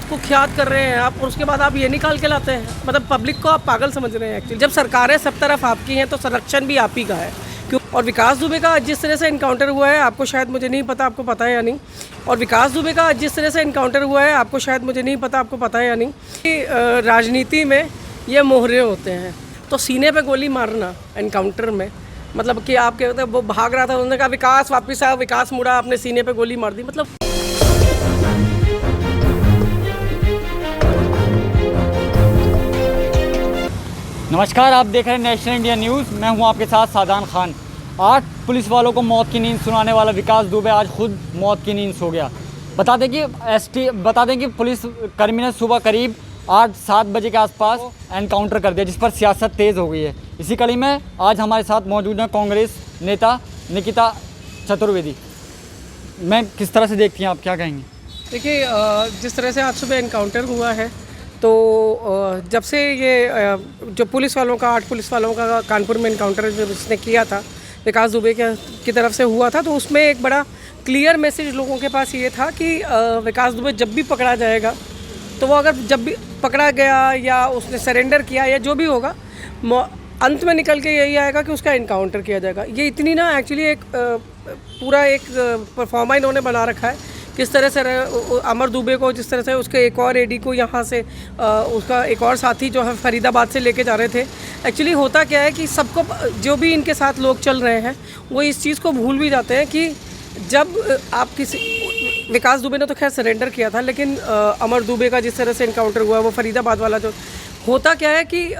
कुख्यात कर रहे हैं आप, और उसके बाद आप ये निकाल के लाते हैं। मतलब पब्लिक को आप पागल समझ रहे हैं एक्चुअली। जब सरकारें सब तरफ आपकी हैं तो संरक्षण भी आप ही का है क्यों। और विकास दुबे का जिस तरह से इनकाउंटर हुआ है, आपको शायद, मुझे नहीं पता आपको पता है या नहीं, और विकास दुबे का जिस तरह से इनकाउंटर हुआ है, आपको शायद, मुझे नहीं पता आपको पता है या नहीं, कि राजनीति में ये मोहरे होते हैं। तो सीने पे गोली मारना एनकाउंटर में, मतलब कि आप कहते हैं वो भाग रहा था, उन्होंने कहा विकास वापस आया, विकास मुड़ा, आपने सीने पे गोली मार दी। मतलब नमस्कार, आप देख रहे हैं नेशनल इंडिया न्यूज़। मैं हूं आपके साथ सादान खान। 8 पुलिस वालों को मौत की नींद सुनाने वाला विकास दुबे आज खुद मौत की नींद सो गया। बता दें कि पुलिस कर्मी ने सुबह करीब 8-7 बजे के आसपास एनकाउंटर कर दिया, जिस पर सियासत तेज़ हो गई है। इसी कड़ी में आज हमारे साथ मौजूद हैं कांग्रेस नेता निकिता चतुर्वेदी। मैं किस तरह से देखती हैं, आप क्या कहेंगे? देखिए, जिस तरह से आज सुबह एनकाउंटर हुआ है, तो जब से ये जो पुलिस वालों का 8 पुलिस वालों का कानपुर में एनकाउंटर जो उसने किया था विकास दुबे की तरफ से हुआ था, तो उसमें एक बड़ा क्लियर मैसेज लोगों के पास ये था कि विकास दुबे जब भी पकड़ा जाएगा, तो वो अगर जब भी पकड़ा गया या उसने सरेंडर किया या जो भी होगा, अंत में निकल के यही आएगा कि उसका एनकाउंटर किया जाएगा। ये इतनी ना एक्चुअली एक पूरा एक परफॉर्मा इन्होंने बना रखा है। किस तरह से अमर दुबे को, जिस तरह से उसके एक और एडी को यहाँ से उसका एक और साथी जो है फरीदाबाद से लेके जा रहे थे। एक्चुअली होता क्या है कि सबको, जो भी इनके साथ लोग चल रहे हैं, वो इस चीज़ को भूल भी जाते हैं कि जब आप किसी, विकास दुबे ने तो खैर सरेंडर किया था, लेकिन अमर दुबे का जिस तरह से इनकाउंटर हुआ, वो फरीदाबाद वाला जो होता क्या है कि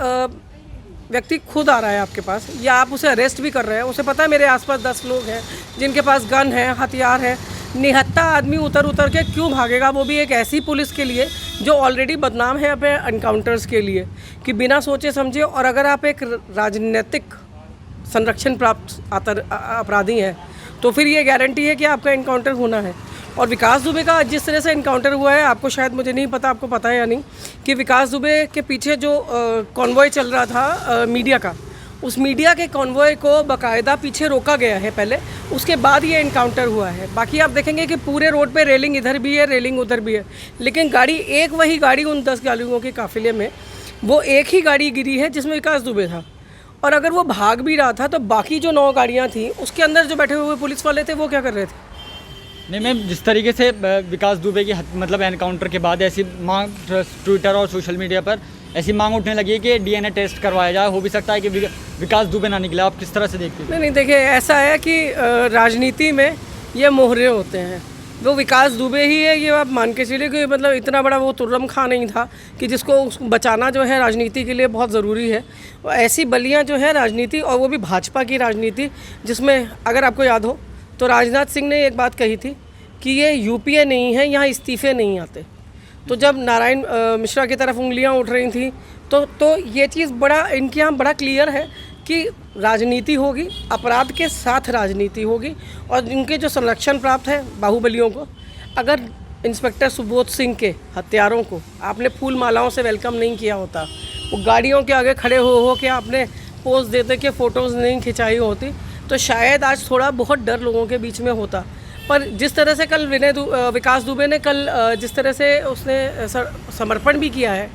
व्यक्ति खुद आ रहा है आपके पास, या आप उसे अरेस्ट भी कर रहे हैं, उसे पता है मेरे आसपास 10 लोग हैं जिनके पास गन है, हथियार है। निहत्था आदमी उतर के क्यों भागेगा, वो भी एक ऐसी पुलिस के लिए जो ऑलरेडी बदनाम है अपने एनकाउंटर्स के लिए, कि बिना सोचे समझे। और अगर आप एक राजनीतिक संरक्षण प्राप्त अपराधी हैं, तो फिर ये गारंटी है कि आपका एनकाउंटर होना है। और विकास दुबे का जिस तरह से एनकाउंटर हुआ है, आपको शायद, मुझे नहीं पता आपको पता है या नहीं, कि विकास दुबे के पीछे जो कॉन्वॉय चल रहा था मीडिया का, उस मीडिया के कॉन्वॉय को बाकायदा पीछे रोका गया है पहले, उसके बाद ये एनकाउंटर हुआ है। बाकी आप देखेंगे कि पूरे रोड पे रेलिंग इधर भी है, रेलिंग उधर भी है, लेकिन गाड़ी एक, वही गाड़ी उन 10 गाड़ियों के काफिले में वो एक ही गाड़ी गिरी है जिसमें विकास दुबे था। और अगर वो भाग भी रहा था, तो बाकी जो 9 गाड़ियाँ थी उसके अंदर जो बैठे हुए पुलिस वाले थे, वो क्या कर रहे थे? नहीं मैम, जिस तरीके से विकास दुबे की मतलब एनकाउंटर के बाद ऐसी मांग ट्विटर और सोशल मीडिया पर ऐसी मांग उठने लगी है कि डीएनए टेस्ट करवाया जाए, हो भी सकता है कि विकास दुबे ना निकले। आप किस तरह से देखते हैं? नहीं, देखिए, ऐसा है कि राजनीति में ये मोहरे होते हैं। वो विकास दुबे ही है, ये आप मान के चलिए कि मतलब इतना बड़ा वो तुर्रम खां नहीं था कि जिसको बचाना जो है राजनीति के लिए बहुत ज़रूरी है। ऐसी बलियाँ जो है राजनीति, और वो भी भाजपा की राजनीति, जिसमें अगर आपको याद हो तो राजनाथ सिंह ने एक बात कही थी कि ये यूपीए नहीं है, यहाँ इस्तीफे नहीं आते। तो जब नारायण मिश्रा की तरफ उंगलियां उठ रही थी, तो ये चीज़ बड़ा इनके यहाँ बड़ा क्लियर है कि राजनीति होगी, अपराध के साथ राजनीति होगी। और इनके जो संरक्षण प्राप्त है बाहुबलियों को, अगर इंस्पेक्टर सुबोध सिंह के हत्यारों को आपने फूल मालाओं से वेलकम नहीं किया होता, वो गाड़ियों के आगे खड़े हो के आपने पोज देते के फ़ोटोज़ नहीं खिंचाई होती, तो शायद आज थोड़ा बहुत डर लोगों के बीच में होता। पर जिस तरह से कल विकास दुबे ने कल जिस तरह से उसने समर्पण भी किया है,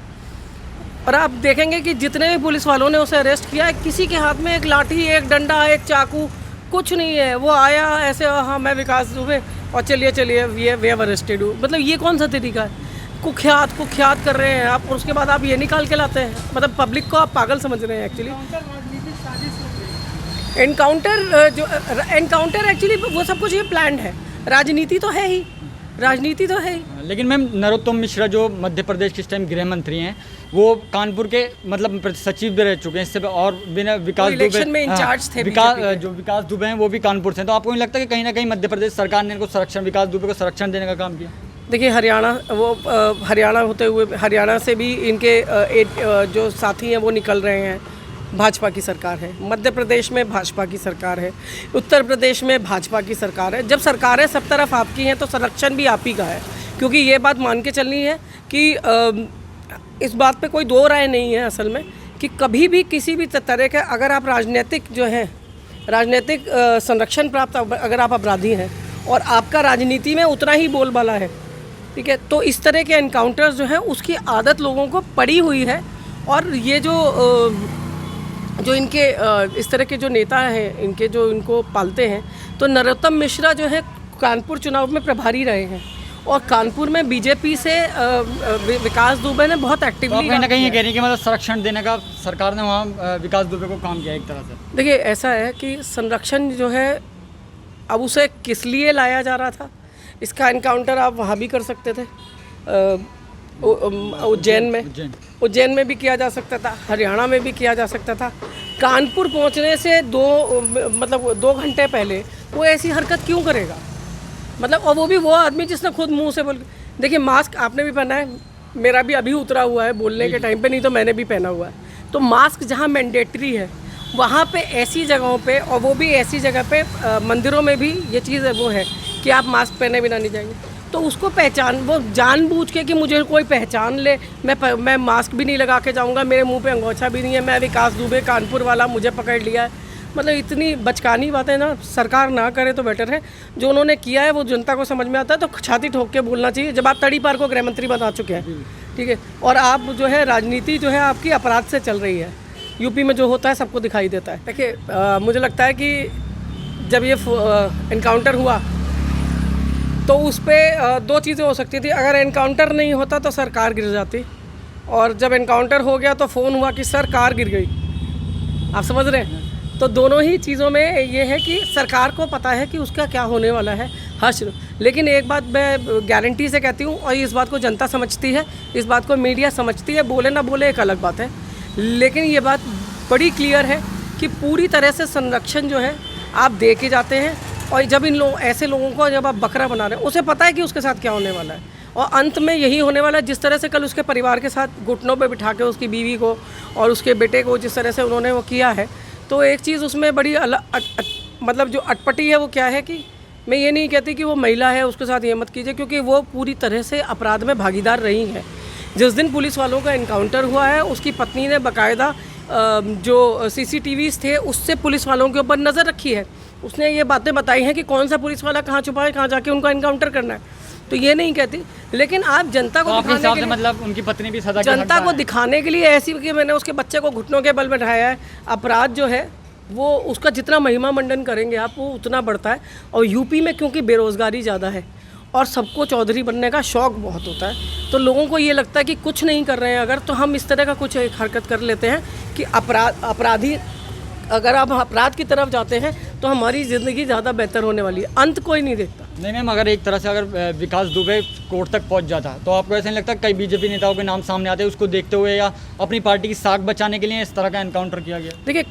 और आप देखेंगे कि जितने भी पुलिस वालों ने उसे अरेस्ट किया है, किसी के हाथ में एक लाठी, एक डंडा, एक चाकू, कुछ नहीं है। वो आया ऐसे, हाँ मैं विकास दुबे, और चलिए वे हैव अरेस्टेड यू। मतलब ये कौन सा तरीका है? कुख्यात कर रहे हैं आप, और उसके बाद आप ये निकाल के लाते हैं। मतलब पब्लिक को आप पागल समझ रहे हैं एक्चुअली। एनकाउंटर एक्चुअली वो सब कुछ ये प्लान्ड है। राजनीति तो है ही। लेकिन मैम, नरोत्तम मिश्रा जो मध्य प्रदेश के इस टाइम गृह मंत्री हैं, वो कानपुर के मतलब सचिव भी रह चुके हैं इससे, और बिना विकास दुबे में इंचार्ज थे। जो विकास दुबे हैं वो भी कानपुर से हैं। तो आपको नहीं लगता कि कहीं ना कहीं मध्य प्रदेश सरकार ने इनको विकास दुबे को संरक्षण देने का काम किया? देखिए, हरियाणा होते हुए, हरियाणा से भी इनके जो साथी हैं वो निकल रहे हैं। भाजपा की सरकार है, मध्य प्रदेश में भाजपा की सरकार है, उत्तर प्रदेश में भाजपा की सरकार है। जब सरकारें सब तरफ आपकी हैं, तो संरक्षण भी आप ही का है। क्योंकि ये बात मान के चलनी है कि इस बात पे कोई दो राय नहीं है असल में, कि कभी भी किसी भी तरह का अगर आप राजनीतिक संरक्षण प्राप्त अगर आप अपराधी हैं, और आपका राजनीति में उतना ही बोलबाला है, ठीक है। तो इस तरह के एनकाउंटर्स जो हैं उसकी आदत लोगों को पड़ी हुई है। और ये जो इनके इस तरह के जो नेता हैं, इनके जो इनको पालते हैं, तो नरोत्तम मिश्रा जो है कानपुर चुनाव में प्रभारी रहे हैं और कानपुर में बीजेपी से विकास दुबे ने बहुत एक्टिवली कहीं ना कहीं ये कह रही है कि मतलब संरक्षण देने का सरकार ने वहाँ विकास दुबे को काम किया एक तरह से। देखिए ऐसा है कि संरक्षण जो है अब उसे किस लिए लाया जा रहा था, इसका एनकाउंटर आप वहाँ भी कर सकते थे, उज्जैन में भी किया जा सकता था, हरियाणा में भी किया जा सकता था। कानपुर पहुँचने से 2 घंटे पहले वो ऐसी हरकत क्यों करेगा? मतलब और वो भी वो आदमी जिसने खुद मुंह से बोल, देखिए मास्क आपने भी पहना है, मेरा भी अभी उतरा हुआ है बोलने के टाइम पे, नहीं तो मैंने भी पहना हुआ है। तो मास्क जहाँ मैंडेटरी है वहाँ पे ऐसी जगहों पे, और वो भी ऐसी जगह पे मंदिरों में भी ये चीज़ वो है कि आप मास्क पहने बिना नहीं जाएंगे। तो उसको वो जानबूझ के कि मुझे कोई पहचान ले, मैं मास्क भी नहीं लगा के जाऊँगा, मेरे मुँह पर अंगोछा भी नहीं है, मैं विकास दुबे कानपुर वाला, मुझे पकड़ लिया है। मतलब इतनी बचकानी बातें ना सरकार ना करे तो बेटर है। जो उन्होंने किया है वो जनता को समझ में आता है, तो छाती ठोक के बोलना चाहिए। जब आप तड़ीपार को गृह मंत्री बना चुके हैं, ठीक है, और आप जो है राजनीति जो है आपकी अपराध से चल रही है। यूपी में जो होता है सबको दिखाई देता है। देखिए मुझे लगता है कि जब ये इनकाउंटर हुआ तो उस पर 2 चीज़ें हो सकती थी। अगर इनकाउंटर नहीं होता तो सरकार गिर जाती, और जब इनकाउंटर हो गया तो फ़ोन हुआ कि सरकार गिर गई। आप समझ रहे हैं? तो दोनों ही चीज़ों में ये है कि सरकार को पता है कि उसका क्या होने वाला है हश्र। लेकिन एक बात मैं गारंटी से कहती हूँ, और इस बात को जनता समझती है, इस बात को मीडिया समझती है, बोले ना बोले एक अलग बात है, लेकिन ये बात बड़ी क्लियर है कि पूरी तरह से संरक्षण जो है आप दे के जाते हैं। और जब ऐसे लोगों को जब आप बकरा बना रहे हैं, उसे पता है कि उसके साथ क्या होने वाला है, और अंत में यही होने वाला है। जिस तरह से कल उसके परिवार के साथ घुटनों पे बिठा के उसकी बीवी को और उसके बेटे को जिस तरह से उन्होंने वो किया है, तो एक चीज़ उसमें बड़ी मतलब जो अटपटी है वो क्या है कि मैं ये नहीं कहती कि वो महिला है उसके साथ ये मत कीजिए, क्योंकि वो पूरी तरह से अपराध में भागीदार रही है। जिस दिन पुलिस वालों का इनकाउंटर हुआ है, उसकी पत्नी ने बाकायदा जो CCTVs थे उससे पुलिस वालों के ऊपर नज़र रखी है। उसने ये बातें बताई हैं कि कौन सा पुलिस वाला कहाँ छुपा है, कहाँ जाके उनका इनकाउंटर करना है। तो ये नहीं कहती, लेकिन आप जनता को दिखाने के लिए, मतलब उनकी पत्नी भी सजा जनता को दिखाने के लिए ऐसी कि मैंने उसके बच्चे को घुटनों के बल बैठाया है। अपराध जो है वो उसका जितना महिमा मंडन करेंगे आप, वो उतना बढ़ता है। और यूपी में क्योंकि बेरोज़गारी ज़्यादा है और सबको चौधरी बनने का शौक़ बहुत होता है, तो लोगों को ये लगता है कि कुछ नहीं कर रहे हैं अगर, तो हम इस तरह का कुछ एक हरकत कर लेते हैं कि अपराधी अगर आप अपराध की तरफ जाते हैं तो हमारी ज़िंदगी ज़्यादा बेहतर होने वाली है। अंत कोई नहीं देखता। नहीं मैम, अगर एक तरह से अगर विकास दुबे कोर्ट तक पहुंच जाता तो आपको ऐसा नहीं लगता कई बीजेपी नेताओं के नाम सामने आते उसको देखते हुए, या अपनी पार्टी की साख बचाने के लिए इस तरह का एनकाउंटर किया गया? देखिए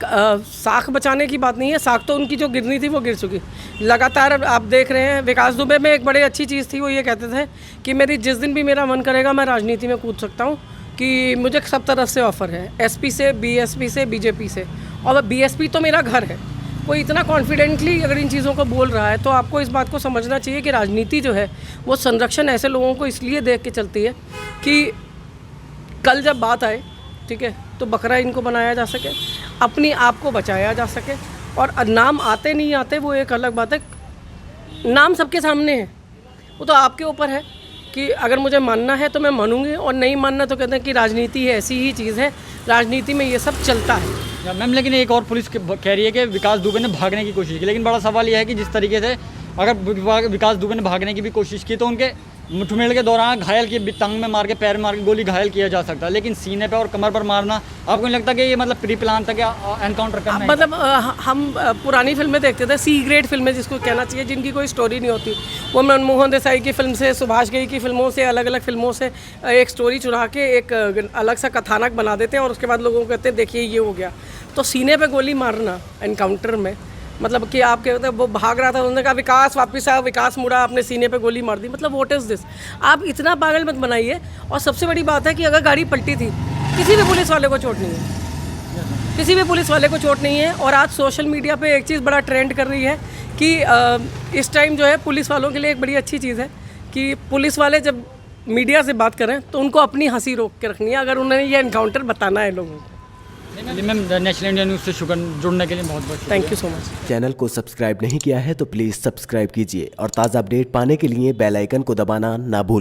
साख बचाने की बात नहीं है, साख तो उनकी जो गिरनी थी वो गिर चुकी। लगातार आप देख रहे हैं विकास दुबे में एक बड़ी अच्छी चीज़ थी, वो ये कहते थे कि मेरी जिस दिन भी मेरा मन करेगा मैं राजनीति में कूद सकता हूँ, कि मुझे सब तरफ से ऑफ़र है, SP से, BSP से, BJP से, और BSP तो मेरा घर है। कोई इतना कॉन्फिडेंटली अगर इन चीज़ों को बोल रहा है तो आपको इस बात को समझना चाहिए कि राजनीति जो है वो संरक्षण ऐसे लोगों को इसलिए देख के चलती है कि कल जब बात आए, ठीक है, तो बकरा इनको बनाया जा सके, अपनी आप को बचाया जा सके। और नाम आते नहीं आते वो एक अलग बात है, नाम सबके सामने है, वो तो आपके ऊपर है कि अगर मुझे मानना है तो मैं मानूंगी, और नहीं मानना तो कहते हैं कि राजनीति है, ऐसी ही चीज़ है, राजनीति में ये सब चलता है। मैम लेकिन एक और पुलिस कह रही है कि विकास दुबे ने भागने की कोशिश की, लेकिन बड़ा सवाल यह है कि जिस तरीके से अगर विकास दुबे ने भागने की भी कोशिश की तो उनके मुठभेड़ के दौरान घायल किए, टांग में मार के, पैर में मार के गोली घायल किया जा सकता है, लेकिन सीने पे और कमर पर मारना आपको नहीं लगता कि ये मतलब प्री प्लान था क्या एनकाउंटर करना? मतलब हम पुरानी फिल्में देखते थे, C ग्रेड फिल्में जिसको कहना चाहिए, जिनकी कोई स्टोरी नहीं होती, वो मनमोहन देसाई की फिल्म से, सुभाष घई की फिल्मों से, अलग अलग फिल्मों से एक स्टोरी चुरा के एक अलग सा कथानक बना देते हैं और उसके बाद लोगों को कहते हैं देखिए ये हो गया। तो सीने पे गोली मारना एनकाउंटर में, मतलब कि आप कहते हैं वो भाग रहा था, उन्होंने कहा विकास वापस आया, विकास मुड़ा, आपने सीने पे गोली मार दी, मतलब व्हाट इज़ दिस? आप इतना पागल मत बनाइए। और सबसे बड़ी बात है कि अगर गाड़ी पलटी थी, किसी भी पुलिस वाले को चोट नहीं है, किसी भी पुलिस वाले को चोट नहीं है। और आज सोशल मीडिया पे एक चीज़ बड़ा ट्रेंड कर रही है कि इस टाइम जो है पुलिस वालों के लिए एक बड़ी अच्छी चीज़ है कि पुलिस वाले जब मीडिया से बात करें तो उनको अपनी हंसी रोक के रखनी है, अगर उन्हें ये एनकाउंटर बताना है लोगों को। मैम नेशनल इंडिया न्यूज़ से जुड़ने के लिए बहुत बहुत thank you so much. Channel को सब्सक्राइब नहीं किया है तो प्लीज़ सब्सक्राइब कीजिए और ताज़ा अपडेट पाने के लिए बेल आइकन को दबाना ना भूलें।